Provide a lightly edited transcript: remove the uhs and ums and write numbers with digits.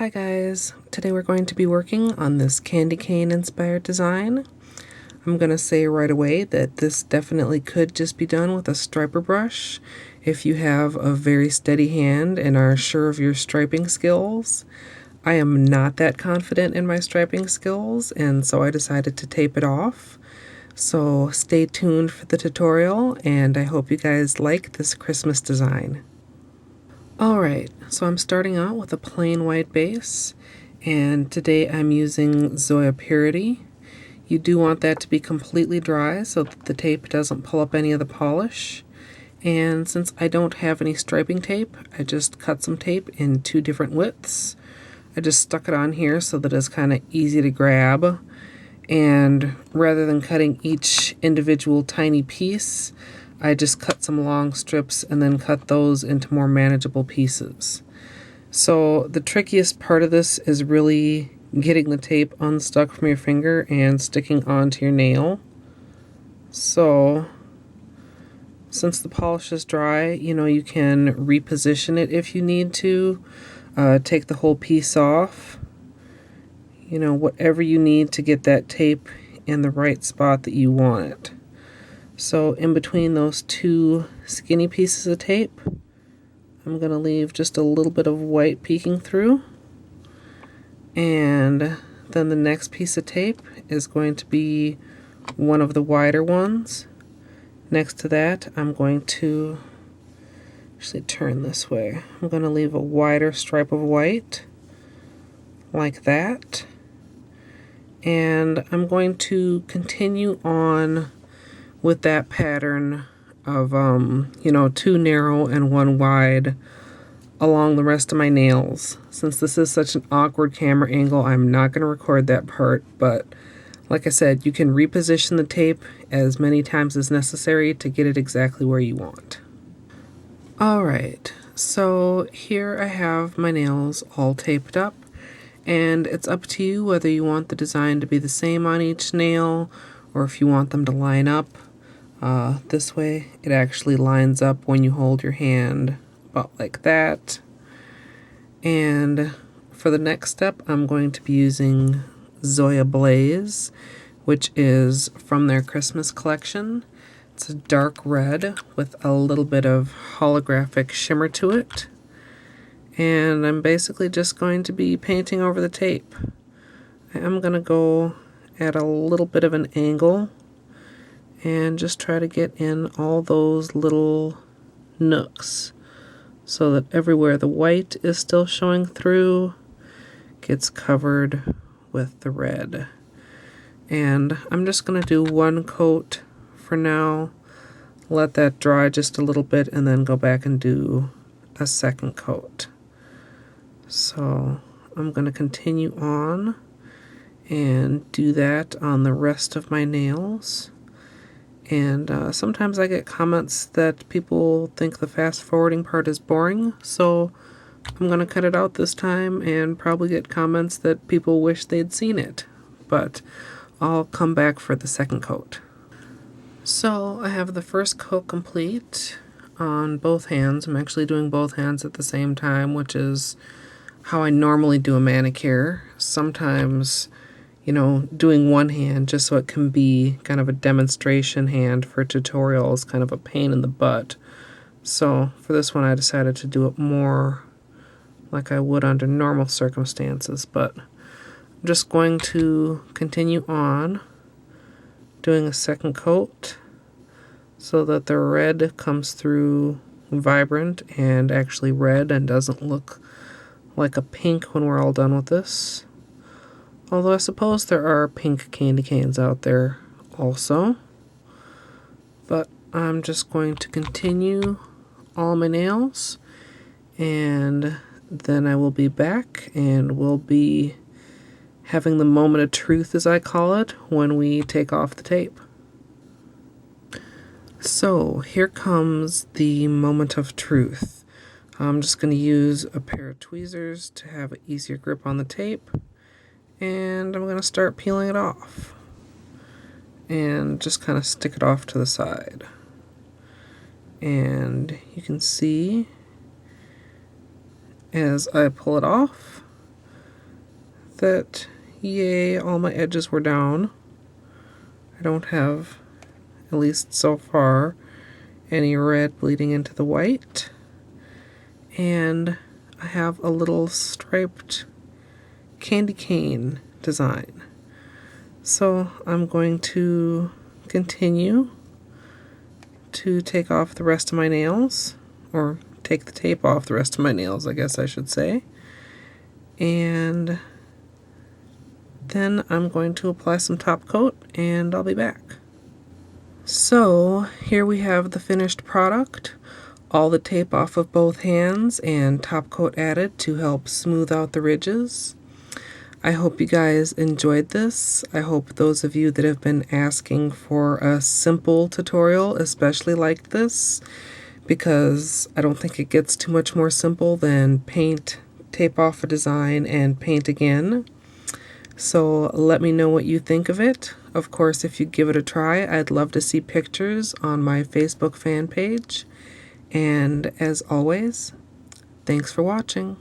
Hi guys, today we're going to be working on this candy cane inspired design. I'm going to say right away that this definitely could just be done with a striper brush if you have a very steady hand and are sure of your striping skills. I am not that confident in my striping skills, and so I decided to tape it off. So stay tuned for the tutorial, and I hope you guys like this Christmas design. Alright, so I'm starting out with a plain white base, and today I'm using Zoya Purity. You do want that to be completely dry so that the tape doesn't pull up any of the polish. And since I don't have any striping tape, I just cut some tape in 2 different widths. I just stuck it on here so that it's kind of easy to grab. And rather than cutting each individual tiny piece, I just cut some long strips and then cut those into more manageable pieces. So the trickiest part of this is really getting the tape unstuck from your finger and sticking onto your nail. So since the polish is dry, you can reposition it if you need to. Take the whole piece off. Whatever you need to get that tape in the right spot that you want it. So in between those 2 skinny pieces of tape, I'm going to leave just a little bit of white peeking through. And then the next piece of tape is going to be one of the wider ones. Next to that, I'm going to actually turn this way. I'm going to leave a wider stripe of white, like that. And I'm going to continue on with that pattern of 2 narrow and 1 wide along the rest of my nails. Since this is such an awkward camera angle, I'm not going to record that part, but like I said, you can reposition the tape as many times as necessary to get it exactly where you want. Alright, so here I have my nails all taped up, and it's up to you whether you want the design to be the same on each nail or if you want them to line up. This way it actually lines up when you hold your hand about like that. And for the next step, I'm going to be using Zoya Blaze, which is from their Christmas collection. It's a dark red with a little bit of holographic shimmer to it. And I'm basically just going to be painting over the tape. I am going to go at a little bit of an angle and just try to get in all those little nooks so that everywhere the white is still showing through gets covered with the red. And I'm just going to do 1 coat for now, let that dry just a little bit, and then go back and do a 2nd coat. So I'm going to continue on and do that on the rest of my nails. And sometimes I get comments that people think the fast forwarding part is boring, so I'm going to cut it out this time and probably get comments that people wish they'd seen it. But I'll come back for the 2nd coat. So I have the 1st coat complete on both hands. I'm actually doing both hands at the same time, which is how I normally do a manicure. Sometimes doing one hand just so it can be kind of a demonstration hand for tutorials, kind of a pain in the butt. So for this one I decided to do it more like I would under normal circumstances, but I'm just going to continue on doing a 2nd coat so that the red comes through vibrant and actually red and doesn't look like a pink when we're all done with this. Although I suppose there are pink candy canes out there also. But I'm just going to continue all my nails, and then I will be back and we'll be having the moment of truth, as I call it, when we take off the tape. So here comes the moment of truth. I'm just going to use a pair of tweezers to have an easier grip on the tape. And I'm going to start peeling it off and just kind of stick it off to the side. And you can see as I pull it off, that, yay, all my edges were down. I don't have, at least so far, any red bleeding into the white. And I have a little striped candy cane design. So I'm going to continue to take off the rest of my nails, or take the tape off the rest of my nails, I guess I should say. And then I'm going to apply some top coat and I'll be back. So here we have the finished product. All the tape off of both hands and top coat added to help smooth out the ridges. I hope you guys enjoyed this. I hope those of you that have been asking for a simple tutorial especially liked this, because I don't think it gets too much more simple than paint, tape off a design, and paint again. So let me know what you think of it. Of course, if you give it a try, I'd love to see pictures on my Facebook fan page. And as always, thanks for watching.